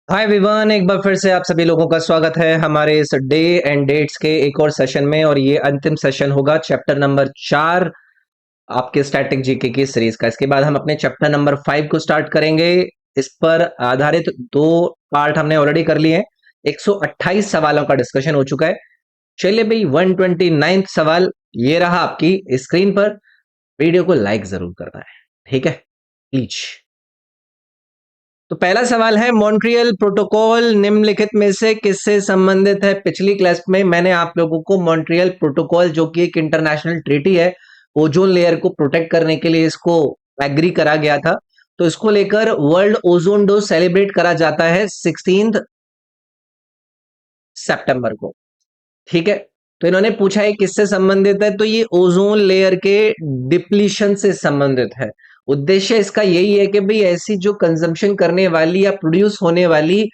Hi everyone, एक बार फिर से आप सभी लोगों का स्वागत है हमारे इस डे एंड डेट्स के एक और सेशन में। और ये अंतिम सेशन होगा चैप्टर नंबर 4 आपके स्टैटिक जीके की सीरीज का। इसके बाद हम अपने चैप्टर नंबर 5 को स्टार्ट करेंगे। इस पर आधारित दो पार्ट हमने ऑलरेडी कर लिए हैं। 128 सवालों का डिस्कशन हो चुका है। चलिए भाई, 129 सवाल ये रहा आपकी स्क्रीन पर। वीडियो को लाइक जरूर करना है, ठीक है, प्लीज। तो पहला सवाल है, मॉन्ट्रियल प्रोटोकॉल निम्नलिखित में से किससे संबंधित है? पिछली क्लास में मैंने आप लोगों को मॉन्ट्रियल प्रोटोकॉल, जो कि एक इंटरनेशनल ट्रीटी है, ओजोन लेयर को प्रोटेक्ट करने के लिए इसको एग्री करा गया था। तो इसको लेकर वर्ल्ड ओजोन डे सेलिब्रेट करा जाता है 16 सितंबर को, ठीक है। तो इन्होंने पूछा है किससे संबंधित है, तो ये ओजोन लेयर के डिप्लीशन से संबंधित है। उद्देश्य इसका यही है कि भाई ऐसी जो कंजम्पशन करने वाली या प्रोड्यूस होने वाली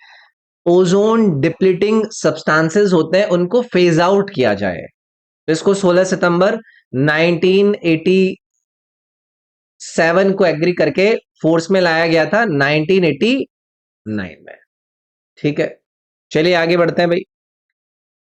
ओजोन डिप्लीटिंग सब्सटेंसेस होते हैं उनको फेज आउट किया जाए। तो इसको 16 सितंबर 1987 को एग्री करके फोर्स में लाया गया था 1989 में, ठीक है। चलिए आगे बढ़ते हैं भाई।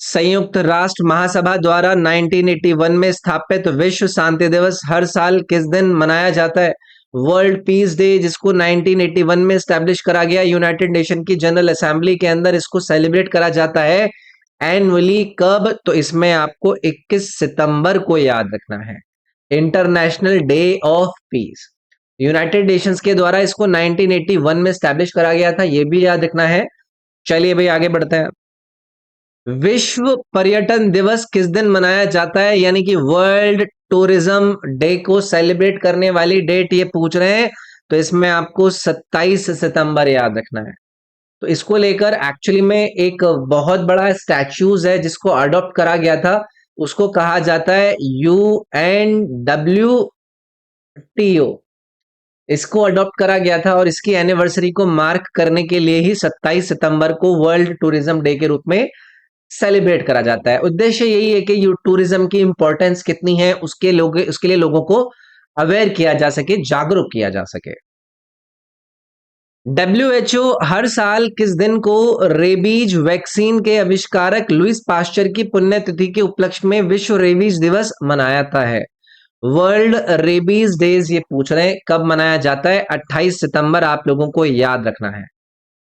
संयुक्त राष्ट्र महासभा द्वारा 1981 में स्थापित विश्व शांति दिवस हर साल किस दिन मनाया जाता है? वर्ल्ड पीस डे, जिसको 1981 में स्टैब्लिश करा गया यूनाइटेड नेशन की जनरल असेंबली के अंदर, इसको सेलिब्रेट करा जाता है एनुअली। कब? तो इसमें आपको 21 सितंबर को याद रखना है, international day of peace. United Nations के द्वारा इसको 1981 में स्टैब्लिश करा गया था, यह भी याद रखना है। चलिए भाई आगे बढ़ते हैं। विश्व पर्यटन दिवस किस दिन मनाया जाता है? यानी कि वर्ल्ड टूरिज्म डे को सेलिब्रेट करने वाली डेट ये पूछ रहे हैं। तो इसमें आपको 27 सितंबर याद रखना है। तो इसको लेकर एक्चुअली में एक बहुत बड़ा स्टैच्यूज है जिसको अडॉप्ट करा गया था, उसको कहा जाता है UNWTO। इसको अडॉप्ट करा गया था और इसकी एनिवर्सरी को मार्क करने के लिए ही 27 सितंबर को वर्ल्ड टूरिज्म डे के रूप में सेलिब्रेट करा जाता है। उद्देश्य यही है कि टूरिज्म की इंपॉर्टेंस कितनी है उसके लिए लोगों को अवेयर किया जा सके, जागरूक किया जा सके। WHO हर साल किस दिन को रेबीज वैक्सीन के आविष्कारक लुइस पास्चर की पुण्यतिथि के उपलक्ष्य में विश्व रेबीज दिवस मनाता है? वर्ल्ड रेबीज डेज ये पूछ रहे हैं कब मनाया जाता है? 28 सितंबर आप लोगों को याद रखना है,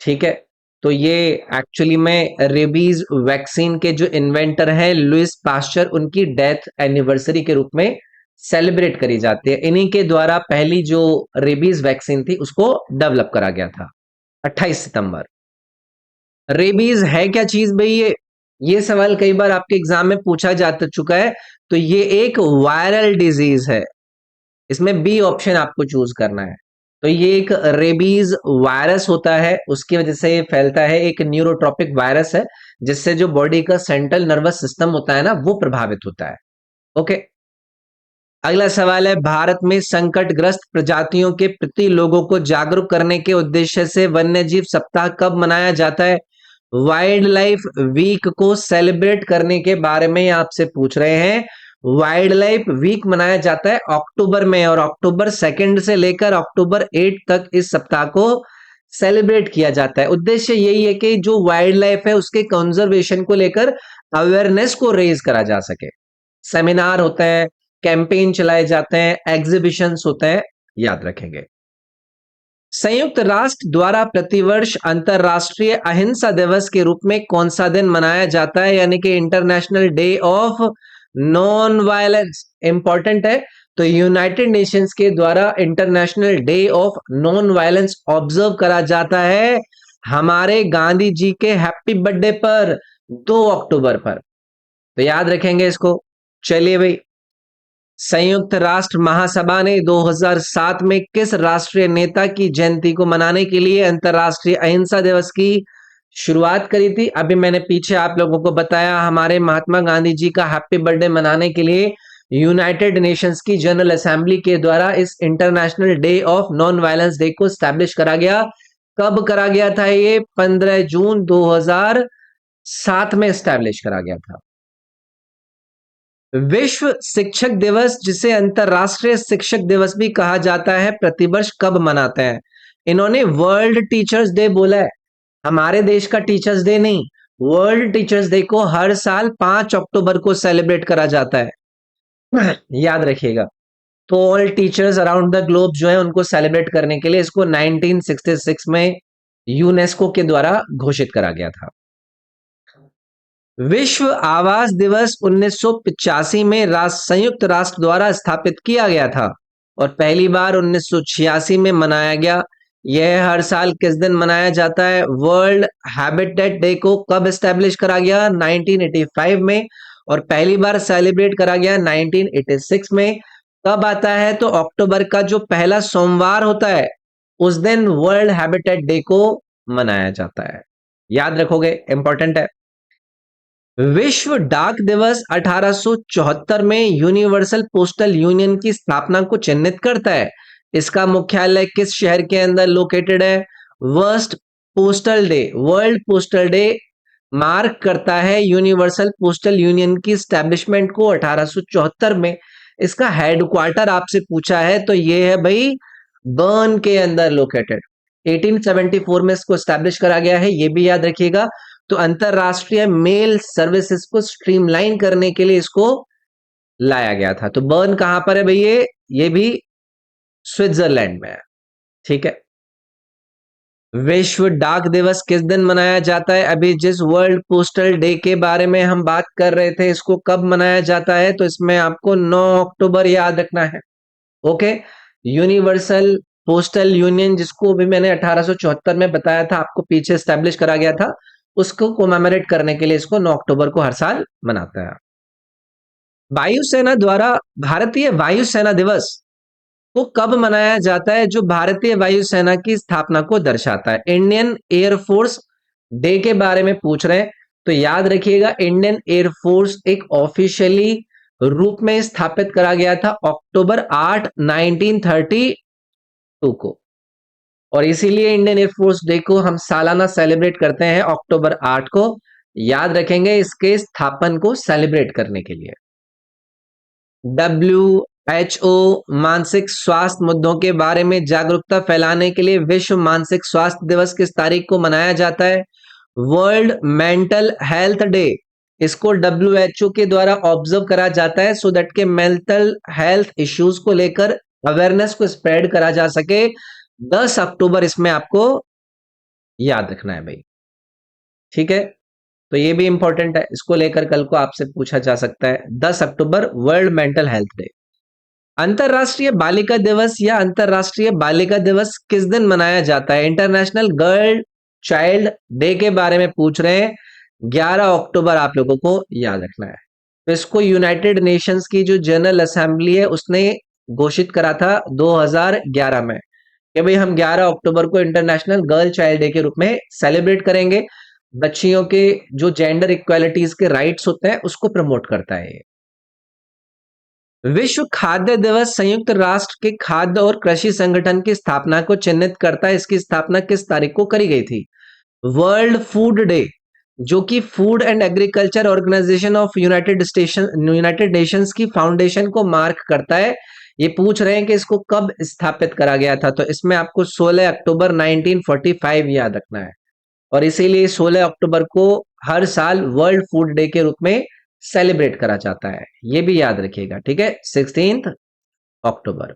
ठीक है। तो ये एक्चुअली में रेबीज वैक्सीन के जो इन्वेंटर हैं लुइस पास्चर, उनकी डेथ एनिवर्सरी के रूप में सेलिब्रेट करी जाती है। इन्हीं के द्वारा पहली जो रेबीज वैक्सीन थी उसको डेवलप करा गया था 28 सितंबर। रेबीज है क्या चीज भाई? ये सवाल कई बार आपके एग्जाम में पूछा जा चुका है। तो ये एक वायरल डिजीज है, इसमें बी ऑप्शन आपको चूज करना है। तो ये एक रेबीज वायरस होता है, उसकी वजह से ये फैलता है, एक न्यूरोट्रॉपिक वायरस है जिससे जो बॉडी का सेंट्रल नर्वस सिस्टम होता है ना, वो प्रभावित होता है। ओके, अगला सवाल है, भारत में संकटग्रस्त प्रजातियों के प्रति लोगों को जागरूक करने के उद्देश्य से वन्यजीव सप्ताह कब मनाया जाता है? वाइल्ड लाइफ वीक को सेलिब्रेट करने के बारे में आपसे पूछ रहे हैं। वाइल्ड लाइफ वीक मनाया जाता है अक्टूबर में, और अक्टूबर 2 से लेकर अक्टूबर 8 तक इस सप्ताह को सेलिब्रेट किया जाता है। उद्देश्य यही है कि जो वाइल्ड लाइफ है उसके कंजर्वेशन को लेकर अवेयरनेस को रेज करा जा सके। सेमिनार होते हैं, कैंपेन चलाए जाते हैं, एग्जीबिशंस होते हैं, याद रखेंगे। संयुक्त राष्ट्र द्वारा प्रतिवर्ष अंतरराष्ट्रीय अहिंसा दिवस के रूप में कौन सा दिन मनाया जाता है? यानी कि international day of non violence. Important है। तो यूनाइटेड नेशंस के द्वारा international day of non violence observe करा जाता है हमारे गांधी जी के हैप्पी बर्थडे पर, 2 अक्टूबर पर। तो याद रखेंगे इसको। चलिए भाई, संयुक्त राष्ट्र महासभा ने 2007 में किस राष्ट्रीय नेता की जयंती को मनाने के लिए अंतरराष्ट्रीय अहिंसा दिवस की शुरुआत करी थी? अभी मैंने पीछे आप लोगों को बताया, हमारे महात्मा गांधी जी का हैप्पी बर्थडे मनाने के लिए यूनाइटेड नेशंस की जनरल असेंबली के द्वारा इस international day of non violence day को स्टैब्लिश करा गया। कब करा गया था? ये 15 जून 2007 में स्टैब्लिश करा गया था। विश्व शिक्षक दिवस, जिसे अंतरराष्ट्रीय शिक्षक दिवस भी कहा जाता है, प्रतिवर्ष कब मनाते हैं? इन्होंने वर्ल्ड टीचर्स डे बोला है। हमारे देश का टीचर्स डे नहीं, वर्ल्ड टीचर्स डे को हर साल 5 अक्टूबर को सेलिब्रेट करा जाता है। याद रखिएगा। तो all teachers around the globe जो है उनको सेलिब्रेट करने के लिए इसको 1966 में यूनेस्को के द्वारा घोषित करा गया था। विश्व आवास दिवस 1985 में संयुक्त राष्ट्र द्वारा स्थापित किया गया था और पहली बार 1986 में मनाया गया। यह हर साल किस दिन मनाया जाता है? वर्ल्ड हैबिटेट डे को कब एस्टेब्लिश करा गया? 1985 में। और पहली बार सेलिब्रेट करा गया 1986 में। कब आता है? तो अक्टूबर का जो पहला सोमवार होता है उस दिन वर्ल्ड हैबिटेट डे को मनाया जाता है। याद रखोगे, इंपॉर्टेंट है। विश्व डाक दिवस 1874 में यूनिवर्सल पोस्टल यूनियन की स्थापना को चिन्हित करता है। इसका मुख्यालय किस शहर के अंदर लोकेटेड है? वर्ल्ड पोस्टल डे मार्क करता है यूनिवर्सल पोस्टल यूनियन की स्टैब्लिशमेंट को 1874 में। इसका हेडक्वार्टर आपसे पूछा है तो ये है भाई बर्न के अंदर लोकेटेड। 1874 में इसको स्टैब्लिश करा गया है, ये भी याद रखिएगा। तो अंतरराष्ट्रीय मेल सर्विसेज को स्ट्रीमलाइन करने के लिए इसको लाया गया था। तो बर्न कहां पर है भैया? ये भी स्विट्जरलैंड में है। ठीक है। विश्व डाक दिवस किस दिन मनाया जाता है? अभी जिस वर्ल्ड पोस्टल डे के बारे में हम बात कर रहे थे इसको कब मनाया जाता है? तो इसमें आपको 9 अक्टूबर याद रखना है। ओके। यूनिवर्सल पोस्टल यूनियन जिसको भी मैंने 1874 में बताया था आपको, पीछे स्टैब्लिश करा गया था, उसको कोमेमोरेट करने के लिए इसको 9 अक्टूबर को हर साल मनाता है। वायुसेना द्वारा भारतीय वायुसेना दिवस को कब मनाया जाता है? जो भारतीय वायुसेना की स्थापना को दर्शाता है। इंडियन एयरफोर्स डे के बारे में पूछ रहे हैं तो याद रखिएगा, इंडियन एयरफोर्स एक ऑफिशियली रूप में स्थापित करा गया था अक्टूबर 8, 1932 को। और इसीलिए इंडियन एयरफोर्स डे को हम सालाना सेलिब्रेट करते हैं अक्टूबर 8 को। याद रखेंगे इसके स्थापन को सेलिब्रेट करने के लिए। WHO मानसिक स्वास्थ्य मुद्दों के बारे में जागरूकता फैलाने के लिए विश्व मानसिक स्वास्थ्य दिवस किस तारीख को मनाया जाता है? World mental health day. इसको WHO के द्वारा ऑब्जर्व करा जाता है सो दैट के मेंटल हेल्थ इश्यूज को लेकर अवेयरनेस को स्प्रेड करा जा सके। 10 अक्टूबर इसमें आपको याद रखना है भाई। ठीक है। तो ये भी इंपॉर्टेंट है, इसको लेकर कल को आपसे पूछा जा सकता है। 10 October world mental health day. अंतरराष्ट्रीय बालिका दिवस या अंतरराष्ट्रीय बालिका दिवस किस दिन मनाया जाता है? इंटरनेशनल गर्ल चाइल्ड डे के बारे में पूछ रहे हैं। 11 अक्टूबर आप लोगों को याद रखना है। तो इसको यूनाइटेड नेशंस की जो जनरल असेंबली है उसने घोषित करा था 2011 में कि भाई हम 11 अक्टूबर को इंटरनेशनल गर्ल चाइल्ड डे के रूप में सेलिब्रेट करेंगे। बच्चियों के जो जेंडर इक्वालिटीज के राइट्स होते हैं उसको प्रमोट करता है। विश्व खाद्य दिवस संयुक्त राष्ट्र के खाद्य और कृषि संगठन की स्थापना को चिन्हित करता है। इसकी स्थापना किस तारीख को करी गई थी? वर्ल्ड फूड डे, जो कि food and agriculture organisation of United Nations की फाउंडेशन को मार्क करता है। ये पूछ रहे हैं कि इसको कब स्थापित करा गया था, तो इसमें आपको 16 अक्टूबर 1945 याद रखना है। और इसीलिए 16 अक्टूबर को हर साल वर्ल्ड फूड डे के रूप में सेलिब्रेट करा जाता है, ये भी याद रखिएगा। ठीक है। 16 अक्टूबर।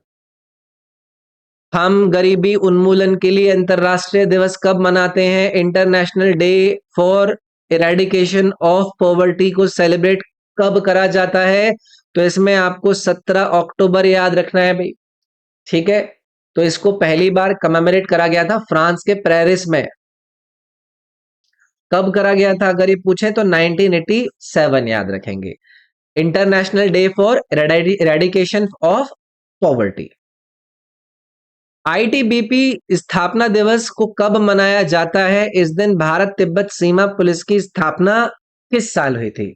हम गरीबी उन्मूलन के लिए अंतरराष्ट्रीय दिवस कब मनाते हैं? International day for eradication of poverty को सेलिब्रेट कब करा जाता है? तो इसमें आपको 17 अक्टूबर याद रखना है भाई। ठीक है। तो इसको पहली बार कमेमोरेट करा गया था फ्रांस के पेरिस में। कब करा गया था अगर ये पूछे तो 1987 याद रखेंगे। International day for eradication of poverty. ITBP स्थापना दिवस को कब मनाया जाता है? इस दिन भारत तिब्बत सीमा पुलिस की स्थापना किस साल हुई थी?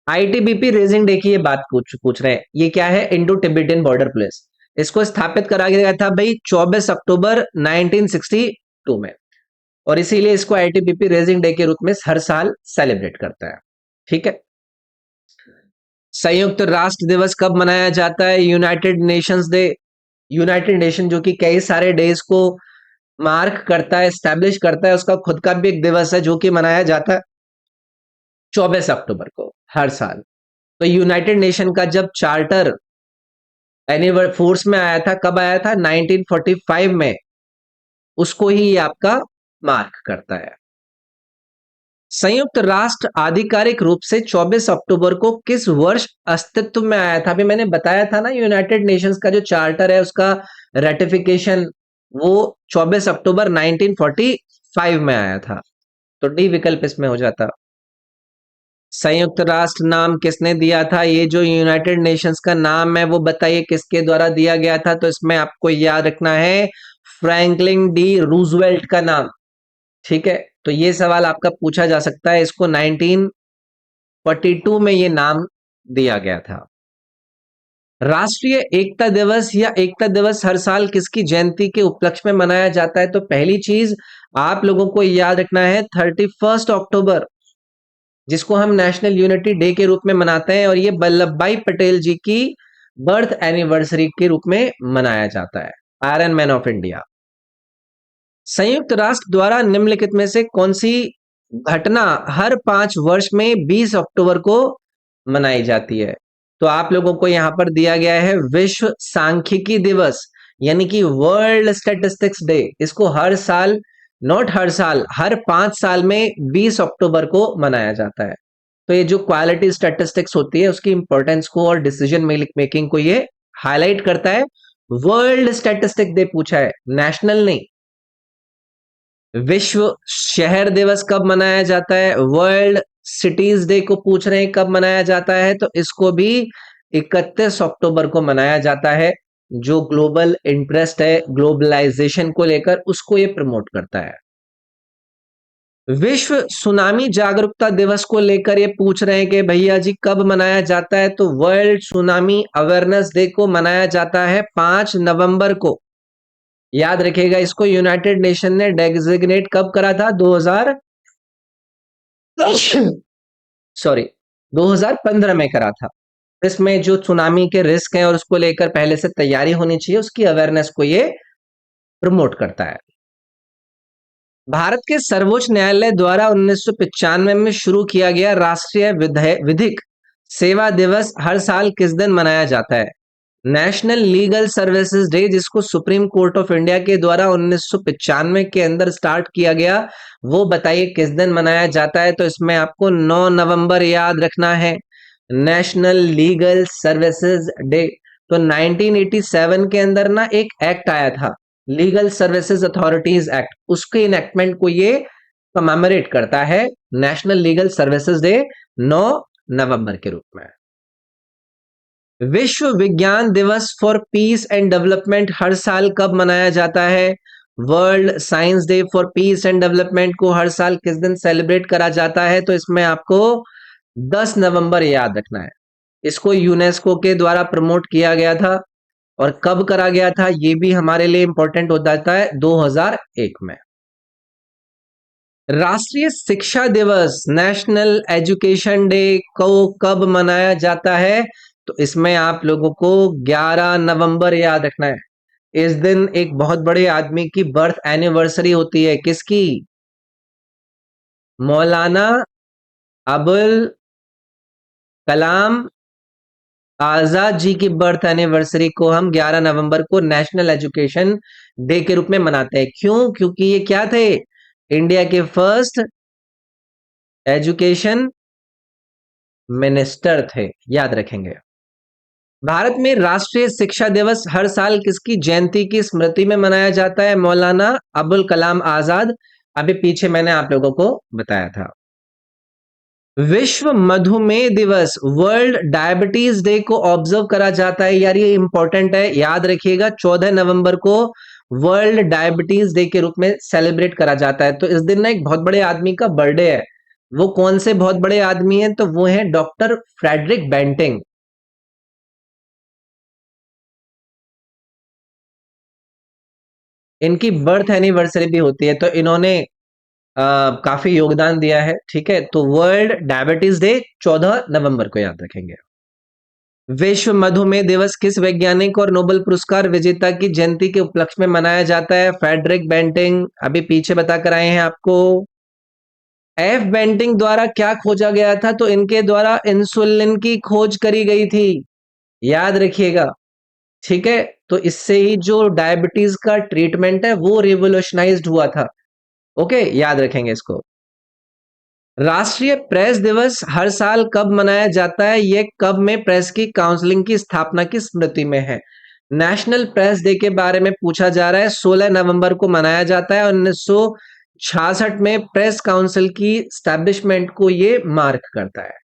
ITBP रेजिंग डे की ये बात पूछ रहे हैं। ये क्या है? Indo Tibetan border police. इसको स्थापित करा गया था भाई 24 अक्टूबर 1962 में। और इसीलिए इसको ITBP रेजिंग डे के रूप में हर साल सेलिब्रेट करता है। ठीक है। संयुक्त राष्ट्र दिवस कब मनाया जाता है? United Nations day. United nation जो कि कई सारे डेज को मार्क करता है, स्टैब्लिश करता है, उसका खुद का भी एक दिवस है जो कि मनाया जाता है 24 अक्टूबर को हर साल। तो यूनाइटेड नेशन का जब चार्टर एनिवर फोर्स में आया था, कब आया था? 1945 में। उसको ही ये आपका मार्क करता है। संयुक्त राष्ट्र आधिकारिक रूप से 24 अक्टूबर को किस वर्ष अस्तित्व में आया था? अभी मैंने बताया था ना, यूनाइटेड नेशंस का जो चार्टर है उसका रेटिफिकेशन वो 24 अक्टूबर 1945 में आया था। तो डी विकल्प इसमें हो जाता। संयुक्त राष्ट्र नाम किसने दिया था? ये जो यूनाइटेड नेशंस का नाम है वो बताइए किसके द्वारा दिया गया था? तो इसमें आपको याद रखना है फ्रैंकलिन डी रूजवेल्ट का नाम। ठीक है, तो ये सवाल आपका पूछा जा सकता है। इसको 1942 में ये नाम दिया गया था। राष्ट्रीय एकता दिवस या एकता दिवस हर साल किसकी जयंती के उपलक्ष्य में मनाया जाता है? तो पहली चीज आप लोगों को याद रखना है 31 अक्टूबर, जिसको हम नेशनल यूनिटी डे के रूप में मनाते हैं, और ये वल्लभ भाई पटेल जी की बर्थ एनिवर्सरी के रूप में मनाया जाता है, आयरन मैन ऑफ इंडिया। संयुक्त राष्ट्र द्वारा निम्नलिखित में से कौन सी घटना हर 5 वर्ष में 20 अक्टूबर को मनाई जाती है? तो आप लोगों को यहां पर दिया गया है विश्व सांख्यिकी दिवस, यानी कि वर्ल्ड स्टैटिस्टिक्स डे। इसको हर साल, नॉट हर साल, हर 5 साल में 20 अक्टूबर को मनाया जाता है। तो ये जो क्वालिटी स्टैटिस्टिक्स होती है उसकी इंपॉर्टेंस को और डिसीजन मेकिंग को ये हाईलाइट करता है। वर्ल्ड स्टैटिस्टिक डे पूछा है, नेशनल नहीं। विश्व शहर दिवस कब मनाया जाता है? वर्ल्ड सिटीज डे को पूछ रहे हैं कब मनाया जाता है? तो इसको भी 31 अक्टूबर को मनाया जाता है। जो ग्लोबल इंटरेस्ट है ग्लोबलाइजेशन को लेकर, उसको ये प्रमोट करता है। विश्व सुनामी जागरूकता दिवस को लेकर ये पूछ रहे हैं कि भैया जी कब मनाया जाता है? तो वर्ल्ड सुनामी अवेयरनेस डे को मनाया जाता है 5 नवंबर को। याद रखिएगा, इसको यूनाइटेड नेशन ने डेजिग्नेट कब करा था? 2000 सॉरी 2015 में करा था। इसमें जो सुनामी के रिस्क हैं और उसको लेकर पहले से तैयारी होनी चाहिए, उसकी अवेयरनेस को ये प्रमोट करता है। भारत के सर्वोच्च न्यायालय द्वारा 1995 में शुरू किया गया राष्ट्रीय विधिक सेवा दिवस हर साल किस दिन मनाया जाता है? नेशनल लीगल सर्विसेज डे, जिसको सुप्रीम कोर्ट ऑफ इंडिया के द्वारा 1995 के अंदर स्टार्ट किया गया, वो बताइए किस दिन मनाया जाता है? तो इसमें आपको 9 नवंबर याद रखना है, नेशनल लीगल सर्विसेज डे। तो 1987 के अंदर ना एक एक्ट आया था, लीगल सर्विसेज अथॉरिटीज एक्ट, उसके इनेक्टमेंट को ये कमेमोरेट करता है, नेशनल लीगल सर्विसेज डे 9 नवंबर के रूप में। विश्व विज्ञान दिवस फॉर पीस एंड डेवलपमेंट हर साल कब मनाया जाता है? World science day for piece and development को हर साल किस दिन सेलिब्रेट करा जाता है? तो इसमें आपको 10 नवंबर याद रखना है। इसको यूनेस्को के द्वारा प्रमोट किया गया था, और कब करा गया था ये भी हमारे लिए इंपॉर्टेंट हो जाता है, 2001 में। राष्ट्रीय शिक्षा दिवस, नेशनल एजुकेशन डे को कब मनाया जाता है? तो इसमें आप लोगों को 11 नवंबर याद रखना है। इस दिन एक बहुत बड़े आदमी की बर्थ एनिवर्सरी होती है, किसकी? मौलाना अबुल कलाम आजाद जी की बर्थ एनिवर्सरी को हम 11 नवंबर को नेशनल एजुकेशन डे के रूप में मनाते हैं। क्यों? क्योंकि ये क्या थे? इंडिया के फर्स्ट एजुकेशन मिनिस्टर थे, याद रखेंगे। भारत में राष्ट्रीय शिक्षा दिवस हर साल किसकी जयंती की स्मृति में मनाया जाता है? मौलाना अबुल कलाम आजाद। अभी पीछे मैंने आप लोगों को बताया था। विश्व मधुमेह दिवस, वर्ल्ड डायबिटीज डे को ऑब्जर्व करा जाता है, यार ये इंपॉर्टेंट है, याद रखिएगा। 14 नवंबर को वर्ल्ड डायबिटीज डे के रूप में सेलिब्रेट करा जाता है। तो इस दिन ना एक बहुत बड़े आदमी का बर्थडे है। वो कौन से बहुत बड़े आदमी हैं? तो वो हैं डॉक्टर फ्रेडरिक बेंटिंग। इनकी बर्थ एनिवर्सरी भी होती है, तो इन्होंने काफी योगदान दिया है। ठीक है, तो वर्ल्ड डायबिटीज डे 14 नवंबर को याद रखेंगे। विश्व मधुमेह दिवस किस वैज्ञानिक और नोबेल पुरस्कार विजेता की जयंती के उपलक्ष्य में मनाया जाता है? फ्रेडरिक बेंटिंग, अभी पीछे बताकर आए हैं आपको। एफ बेंटिंग द्वारा क्या खोजा गया था? तो इनके द्वारा इंसुलिन की खोज करी गई थी, याद रखिएगा। ठीक है, तो इससे ही जो डायबिटीज का ट्रीटमेंट है वो रिवोल्यूशनाइज्ड हुआ था। ओके, याद रखेंगे इसको। राष्ट्रीय प्रेस दिवस हर साल कब मनाया जाता है? ये कब में प्रेस की काउंसिलिंग की स्थापना की स्मृति में है। नेशनल प्रेस डे के बारे में पूछा जा रहा है। 16 नवंबर को मनाया जाता है। 1966 में प्रेस काउंसिल की स्टैब्लिशमेंट को ये मार्क करता है।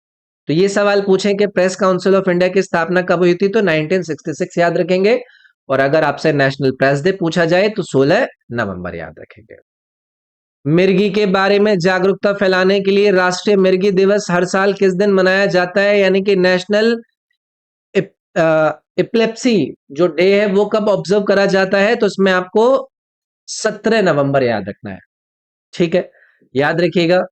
तो ये सवाल पूछें कि प्रेस काउंसिल ऑफ इंडिया की स्थापना कब हुई थी? तो 1966 याद रखेंगे। और अगर आपसे नेशनल प्रेस डे पूछा जाए तो 16 नवंबर याद रखेंगे। मिर्गी के बारे में जागरूकता फैलाने के लिए राष्ट्रीय मिर्गी दिवस हर साल किस दिन मनाया जाता है? यानी कि नेशनल इपिलेप्सी जो डे है वो कब ऑब्जर्व करा जाता है? तो इसमें आपको 17 नवंबर याद रखना है। ठीक है, याद रखिएगा।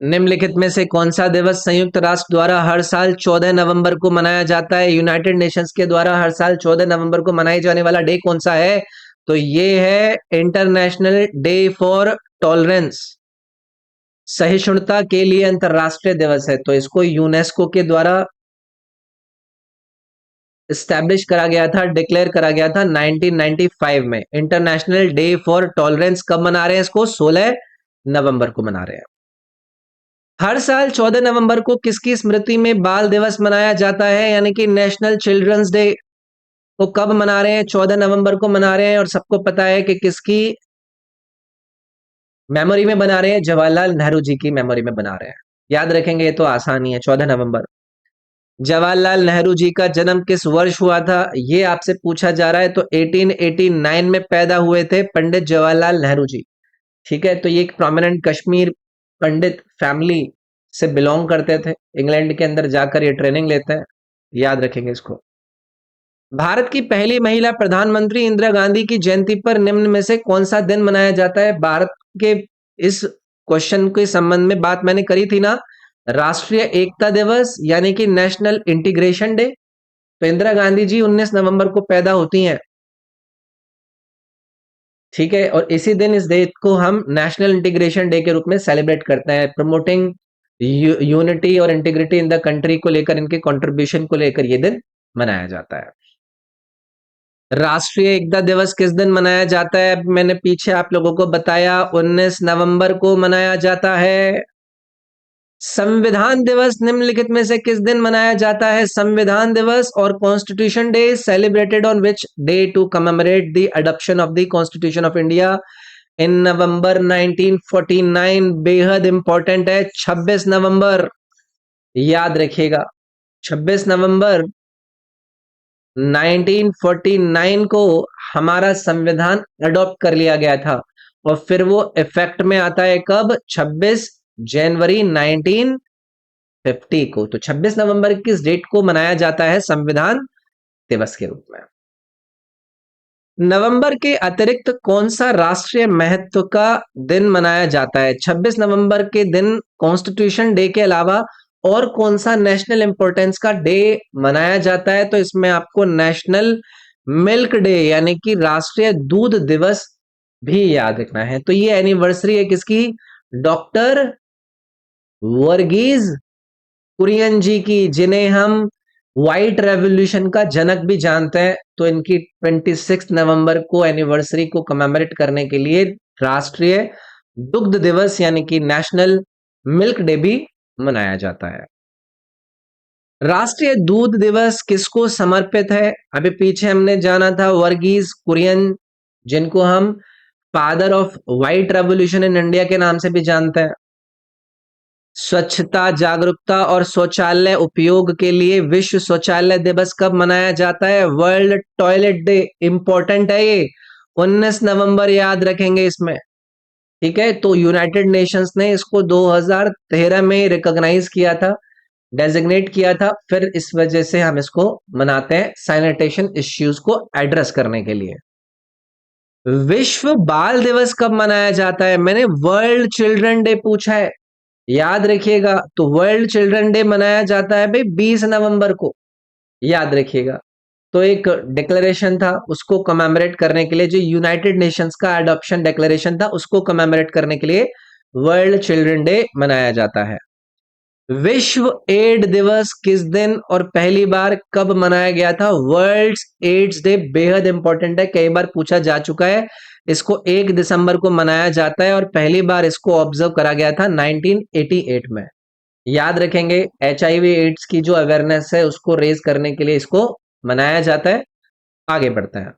निम्नलिखित में से कौन सा दिवस संयुक्त राष्ट्र द्वारा हर साल 14 नवंबर को मनाया जाता है? यूनाइटेड नेशंस के द्वारा हर साल 14 नवंबर को मनाए जाने वाला डे कौन सा है? तो ये है इंटरनेशनल डे फॉर टॉलरेंस, सहिष्णुता के लिए अंतरराष्ट्रीय दिवस है। तो इसको यूनेस्को के द्वारा स्टैब्लिश करा गया था, डिक्लेयर करा गया था 1995 में। इंटरनेशनल डे फॉर टॉलरेंस कब मना रहे हैं इसको? 16 नवंबर को मना रहे हैं। हर साल 14 नवंबर को किसकी स्मृति में बाल दिवस मनाया जाता है? यानी कि नेशनल चिल्ड्रंस डे को कब मना रहे हैं? 14 नवंबर को मना रहे हैं। और सबको पता है कि किसकी मेमोरी में बना रहे हैं? जवाहरलाल नेहरू जी की मेमोरी में बना रहे हैं। याद रखेंगे, ये तो आसानी है। 14 नवंबर। जवाहरलाल नेहरू जी का जन्म किस वर्ष हुआ था? ये आपसे पूछा जा रहा है। तो 1889 में पैदा हुए थे पंडित जवाहरलाल नेहरू जी। ठीक है, तो ये एक प्रोमिनेंट कश्मीर पंडित फैमिली से बिलोंग करते थे। इंग्लैंड के अंदर जाकर ये ट्रेनिंग लेते हैं, याद रखेंगे इसको। भारत की पहली महिला प्रधानमंत्री इंदिरा गांधी की जयंती पर निम्न में से कौन सा दिन मनाया जाता है? भारत के इस क्वेश्चन के संबंध में बात मैंने करी थी ना, राष्ट्रीय एकता दिवस यानी कि नेशनल इंटीग्रेशन डे। तो इंदिरा गांधी जी 19 नवंबर को पैदा होती हैं। ठीक है, और इसी दिन इस डे को हम नेशनल इंटीग्रेशन डे के रूप में सेलिब्रेट करते हैं। प्रमोटिंग यूनिटी और इंटीग्रिटी इन द कंट्री को लेकर, इनके कंट्रीब्यूशन को लेकर ये दिन मनाया जाता है। राष्ट्रीय एकता दिवस किस दिन मनाया जाता है? मैंने पीछे आप लोगों को बताया, 19 नवंबर को मनाया जाता है। संविधान दिवस निम्नलिखित में से किस दिन मनाया जाता है? संविधान दिवस और constitution day celebrated on which day to commemorate the adoption of the constitution of India in November 1949। बेहद इंपॉर्टेंट है, 26 नवंबर याद रखिएगा। 26 नवंबर 1949 को हमारा संविधान अडॉप्ट कर लिया गया था और फिर वो इफेक्ट में आता है कब? 26 जनवरी 1950 को। तो 26 नवंबर किस डेट को मनाया जाता है संविधान दिवस के रूप में? नवंबर के अतिरिक्त कौन सा राष्ट्रीय महत्व का दिन मनाया जाता है? 26 नवंबर के दिन कॉन्स्टिट्यूशन डे के अलावा और कौन सा नेशनल इंपॉर्टेंस का डे मनाया जाता है? तो इसमें आपको नेशनल मिल्क डे यानी कि राष्ट्रीय दूध दिवस भी याद रखना है। तो ये एनिवर्सरी है किसकी? डॉक्टर वर्गीज कुरियन जी की, जिन्हें हम व्हाइट रेवोल्यूशन का जनक भी जानते हैं। तो इनकी 26 नवंबर को एनिवर्सरी को कमेमोरेट करने के लिए राष्ट्रीय दुग्ध दिवस यानी कि नेशनल मिल्क डे भी मनाया जाता है। राष्ट्रीय दूध दिवस किसको समर्पित है? अभी पीछे हमने जाना था वर्गीज कुरियन, जिनको हम father of white revolution in India के नाम से भी जानते हैं। स्वच्छता जागरूकता और शौचालय उपयोग के लिए विश्व शौचालय दिवस कब मनाया जाता है? World toilet day. इंपॉर्टेंट है ये, 19 नवंबर याद रखेंगे इसमें। ठीक है, तो यूनाइटेड नेशंस ने इसको 2013 में रिकॉग्नाइज किया था, डेजिग्नेट किया था। फिर इस वजह से हम इसको मनाते हैं सैनिटेशन इश्यूज को एड्रेस करने के लिए। विश्व बाल दिवस कब मनाया जाता है? मैंने वर्ल्ड चिल्ड्रन डे पूछा है। याद रखिएगा। तो वर्ल्ड चिल्ड्रन डे मनाया जाता है भाई 20 नवंबर को, याद रखिएगा। तो एक डिक्लेरेशन था, उसको कमेमोरेट करने के लिए, जो यूनाइटेड नेशंस का एडॉप्शन डिक्लेरेशन था, उसको कमेमोरेट करने के लिए वर्ल्ड चिल्ड्रन डे मनाया जाता है। विश्व एड दिवस किस दिन और पहली बार कब मनाया गया था? वर्ल्ड एड्स डे बेहद इंपॉर्टेंट है, कई बार पूछा जा चुका है। इसको 1 दिसंबर को मनाया जाता है और पहली बार इसको ऑब्जर्व करा गया था 1988 में। याद रखेंगे, HIV एड्स की जो अवेयरनेस है उसको रेज करने के लिए इसको मनाया जाता है। आगे बढ़ते हैं।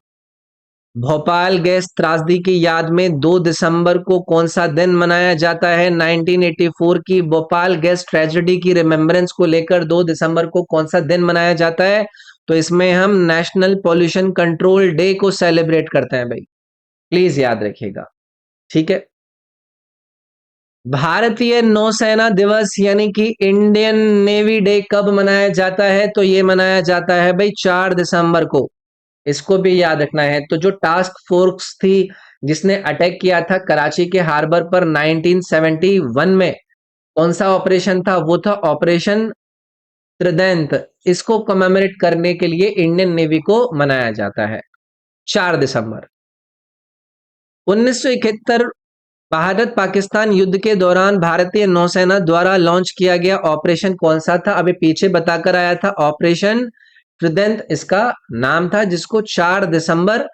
भोपाल गैस त्रासदी की याद में 2 दिसंबर को कौन सा दिन मनाया जाता है? 1984 की भोपाल गैस ट्रेजेडी की रिमेम्बरेंस को लेकर 2 दिसंबर को कौन सा दिन मनाया जाता है? तो इसमें हम नेशनल पॉल्यूशन कंट्रोल डे को सेलिब्रेट करते हैं भाई, प्लीज याद रखिएगा। ठीक है। भारतीय नौसेना दिवस यानी कि इंडियन नेवी डे कब मनाया जाता है? तो ये मनाया जाता है भाई 4 दिसंबर को, इसको भी याद रखना है। तो जो टास्क फोर्स थी जिसने अटैक किया था कराची के हार्बर पर 1971 में, कौन सा ऑपरेशन था? वो था ऑपरेशन त्रिदंत। इसको कमेमोरेट करने के लिए इंडियन नेवी को मनाया जाता है 4 दिसंबर। 1971 भारत पाकिस्तान युद्ध के दौरान भारतीय नौसेना द्वारा लॉन्च किया गया ऑपरेशन कौन सा था? अभी पीछे बताकर आया था, ऑपरेशन त्रिदंत इसका नाम था, जिसको 4 दिसंबर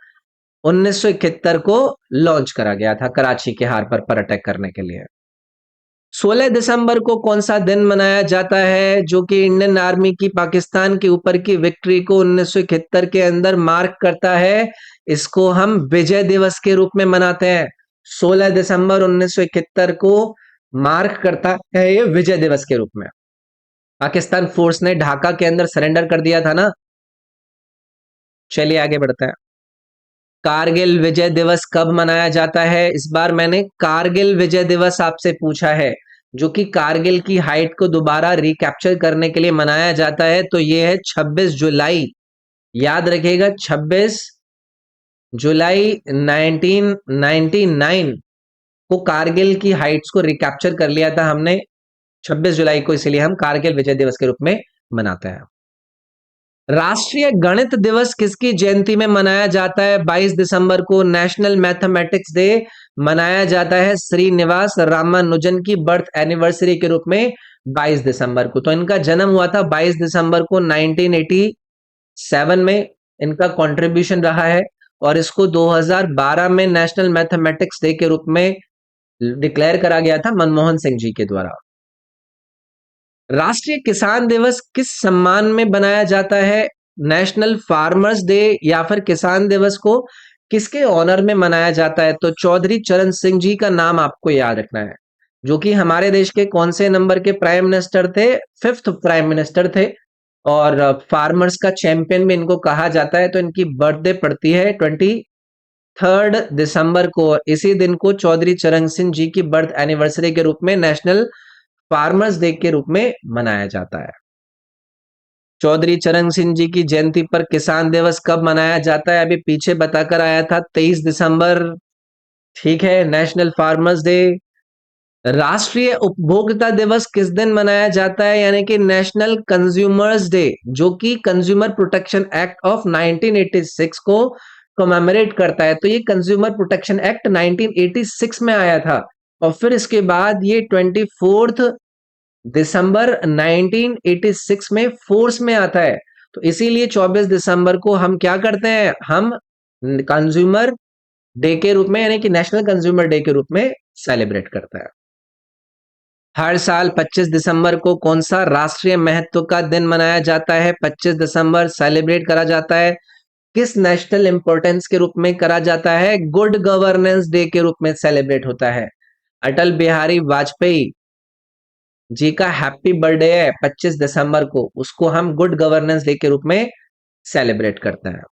1971 को लॉन्च करा गया था कराची के हार्बर पर अटैक करने के लिए। 16 दिसंबर को कौन सा दिन मनाया जाता है जो कि इंडियन आर्मी की पाकिस्तान के ऊपर की विक्ट्री को 1971 के अंदर मार्क करता है? इसको हम विजय दिवस के रूप में मनाते हैं। 16 दिसंबर 1971 को मार्क करता है ये विजय दिवस के रूप में। पाकिस्तान फोर्स ने ढाका के अंदर सरेंडर कर दिया था ना। चलिए आगे बढ़ते हैं। कारगिल विजय दिवस कब मनाया जाता है? इस बार मैंने कारगिल विजय दिवस आपसे पूछा है, जो कि कारगिल की हाइट को दोबारा रिकैप्चर करने के लिए मनाया जाता है। तो ये है 26 जुलाई, याद रखिएगा 26 जुलाई 1999 को कारगिल की हाइट्स को रिकैप्चर कर लिया था हमने 26 जुलाई को, इसलिए हम कारगिल विजय दिवस के रूप में मनाते हैं। राष्ट्रीय गणित दिवस किसकी जयंती में मनाया जाता है? 22 दिसंबर को नेशनल मैथमेटिक्स डे मनाया जाता है श्रीनिवास रामानुजन की बर्थ एनिवर्सरी के रूप में 22 दिसंबर को। तो इनका जन्म हुआ था 22 दिसंबर को 1987 में, इनका कंट्रीब्यूशन रहा है और इसको 2012 में नेशनल मैथमेटिक्स डे के रूप में डिक्लेयर करा गया था मनमोहन सिंह जी के द्वारा। राष्ट्रीय किसान दिवस किस सम्मान में बनाया जाता है? नेशनल फार्मर्स डे या फिर किसान दिवस को किसके ऑनर में मनाया जाता है? तो चौधरी चरण सिंह जी का नाम आपको याद रखना है, जो कि हमारे देश के कौन से नंबर के प्राइम मिनिस्टर थे? 5th प्राइम मिनिस्टर थे और फार्मर्स का चैंपियन भी इनको कहा जाता है। तो इनकी बर्थडे पड़ती है 23 दिसंबर को, इसी दिन को चौधरी चरण सिंह जी की बर्थ एनिवर्सरी के रूप में नेशनल फार्मर्स डे के रूप में मनाया जाता है। चौधरी चरण सिंह जी की जयंती पर किसान दिवस कब मनाया जाता है? अभी पीछे बताकर आया था 23 दिसंबर। ठीक है, नेशनल फार्मर्स डे। राष्ट्रीय उपभोक्ता दिवस किस दिन मनाया जाता है? यानी कि नेशनल कंज्यूमर्स डे, जो कि कंज्यूमर प्रोटेक्शन एक्ट ऑफ 1986 को कमेमोरेट करता है। तो ये कंज्यूमर प्रोटेक्शन एक्ट 1986 में आया था और फिर इसके बाद ये 24 दिसंबर 1986 में फोर्स में आता है। तो इसीलिए 24 दिसंबर को हम क्या करते हैं? हम कंज्यूमर डे के रूप में, यानी कि नेशनल कंज्यूमर डे के रूप में सेलिब्रेट करते हैं। हर साल 25 दिसंबर को कौन सा राष्ट्रीय महत्व का दिन मनाया जाता है? 25 दिसंबर सेलिब्रेट करा जाता है किस नेशनल इंपॉर्टेंस के रूप में करा जाता है? गुड गवर्नेंस डे के रूप में सेलिब्रेट होता है। अटल बिहारी वाजपेयी जी का हैप्पी बर्थडे है 25 दिसंबर को, उसको हम गुड गवर्नेंस डे के रूप में सेलिब्रेट करते हैं।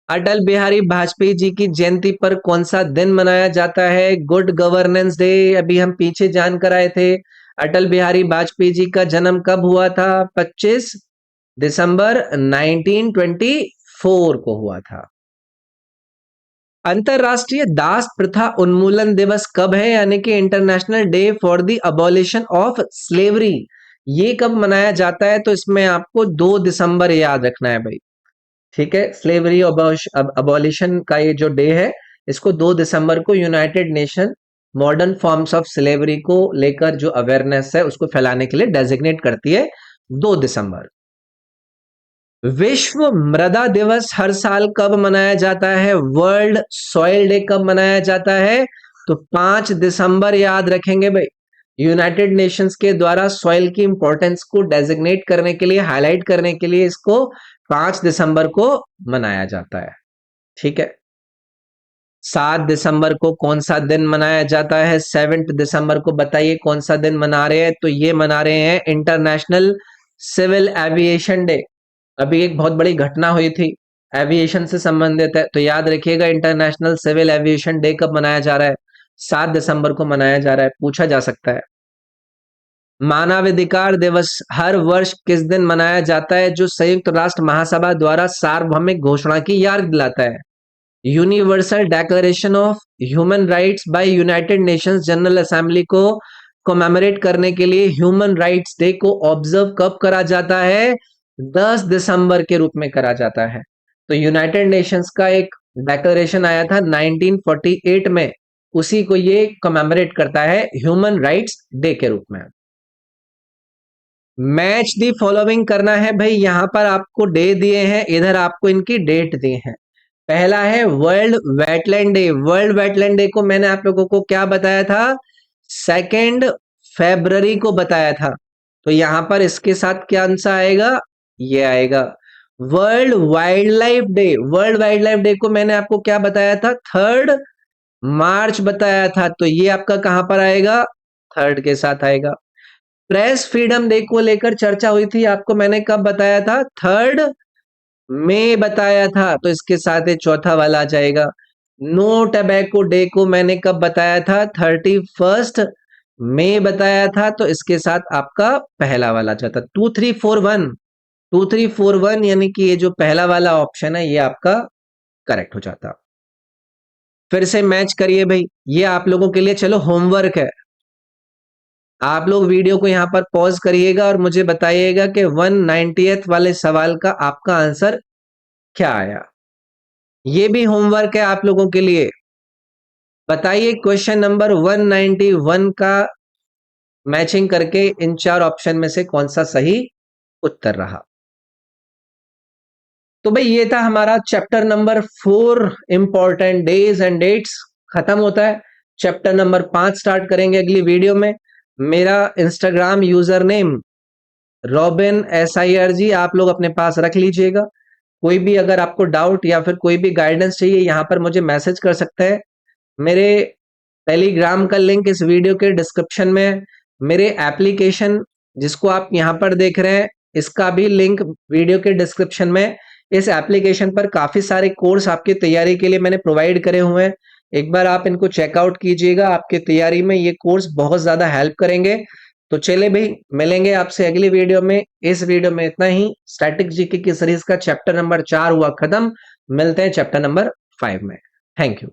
अटल बिहारी वाजपेयी जी की जयंती पर कौन सा दिन मनाया जाता है? Good governance day. अभी हम पीछे जानकर आए थे, अटल बिहारी वाजपेयी जी का जन्म कब हुआ था? 25 दिसंबर 1924 को हुआ था। अंतरराष्ट्रीय दास प्रथा उन्मूलन दिवस कब है, यानी कि international day for the abolition of slavery, ये कब मनाया जाता है? तो इसमें आपको 2 दिसंबर याद रखना है भाई। ठीक है, स्लेवरी अबॉलिशन का ये जो डे है, इसको 2 दिसंबर को United nation modern forms of slavery को लेकर जो अवेयरनेस है उसको फैलाने के लिए डेजिग्नेट करती है 2 दिसंबर। विश्व मृदा दिवस हर साल कब मनाया जाता है? वर्ल्ड सॉइल डे कब मनाया जाता है? तो 5 दिसंबर याद रखेंगे भाई। यूनाइटेड नेशंस के द्वारा सॉइल की इंपॉर्टेंस को डेजिग्नेट करने के लिए, हाईलाइट करने के लिए इसको 5 दिसंबर को मनाया जाता है। ठीक है, 7 दिसंबर को कौन सा दिन मनाया जाता है? 7 दिसंबर को बताइए कौन सा दिन मना रहे हैं? तो ये मना रहे हैं इंटरनेशनल सिविल एविएशन डे। अभी एक बहुत बड़ी घटना हुई थी, एविएशन से संबंधित है, तो याद रखिएगा इंटरनेशनल सिविल एविएशन डे कब मनाया जा रहा है? 7 दिसंबर को मनाया जा रहा है, पूछा जा सकता है। मानवाधिकार दिवस हर वर्ष किस दिन मनाया जाता है, जो संयुक्त राष्ट्र महासभा द्वारा सार्वभौमिक घोषणा की याद दिलाता है? Universal declaration of human rights by United Nations general assembly को कमेमोरेट करने के लिए ह्यूमन राइट्स डे को ऑब्जर्व कब करा जाता है? 10 दिसंबर के रूप में करा जाता है। तो यूनाइटेड नेशंस का एक डेक्लेरेशन आया था 1948 में, उसी को ये कमेमोरेट करता है ह्यूमन राइट्स डे के रूप में। मैच दी फॉलोइंग करना है भाई, यहां पर आपको डे दिए हैं, इधर आपको इनकी डेट दी है। पहला है world wetland day. World wetland day को मैंने आप लोगों को क्या बताया था? 2 फरवरी को बताया था। तो यहां पर इसके साथ क्या आंसर आएगा? ये आएगा। World wild life day, world wild life day को मैंने आपको क्या बताया था? 3 मार्च बताया था, तो ये आपका कहां पर आएगा? 3 के साथ आएगा। प्रेस फ्रीडम डे को लेकर चर्चा हुई थी, आपको मैंने कब बताया था? 3 मई बताया था, तो इसके साथ ये चौथा वाला आ जाएगा। नो टबैको डे को मैंने कब बताया था? 31 मई बताया था, तो इसके साथ आपका पहला वाला जाता। 2341, 2341 यानी कि ये जो पहला वाला ऑप्शन है ये आपका करेक्ट हो जाता। फिर से मैच करिए भाई, ये आप लोगों के लिए चलो होमवर्क है। आप लोग वीडियो को यहां पर पॉज करिएगा और मुझे बताइएगा कि 190th वाले सवाल का आपका आंसर क्या आया। ये भी होमवर्क है आप लोगों के लिए। बताइए क्वेश्चन नंबर 191 का मैचिंग करके इन 4 ऑप्शन में से कौन सा सही उत्तर रहा। तो भाई ये था हमारा chapter number 4 important days and dates, खत्म होता है। चैप्टर नंबर 5 स्टार्ट करेंगे अगली वीडियो में। मेरा Instagram user name robin SIRG आप लोग अपने पास रख लीजिएगा। कोई भी अगर आपको डाउट या फिर कोई भी गाइडेंस चाहिए, यहाँ पर मुझे मैसेज कर सकते हैं। मेरे टेलीग्राम का लिंक इस वीडियो के डिस्क्रिप्शन में है। मेरे एप्लीकेशन जिसको आप यहाँ पर देख रहे हैं, इसका भी लिंक वीडियो के डिस्क्रिप्शन में है। इस एप्लीकेशन पर काफी सारे कोर्स आपकी तैयारी के लिए मैंने प्रोवाइड करे हुए हैं। एक बार आप इनको चेकआउट कीजिएगा, आपकी तैयारी में ये कोर्स बहुत ज्यादा हेल्प करेंगे। तो चले भाई, मिलेंगे आपसे अगली वीडियो में। इस वीडियो में इतना ही। स्टैटिक जीके की सीरीज का चैप्टर नंबर 4 हुआ खत्म। मिलते हैं चैप्टर नंबर 5 में। Thank you.